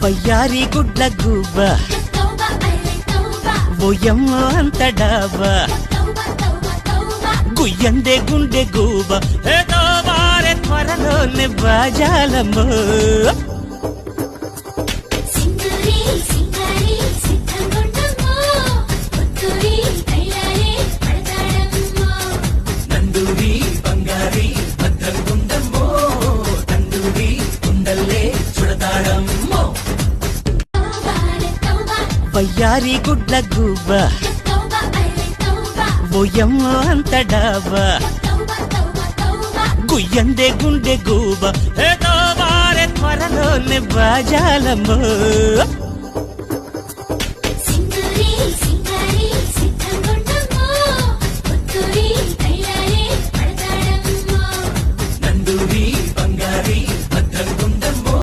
వయ్యారి గుడ్ల గువ్వ ఓయమ్మో అంత డాబా గుయ్యందే గుండె గూబ ఏదో వారే త్వరలోనే బాజాలమ్మో వయ్యారి గుడ్ల గువ్వ ఓయమ్మో అంత డాబా గుయ్యందే గుండె గూబ ఏదో వారే త్వరలోనే బాజాలమ్మో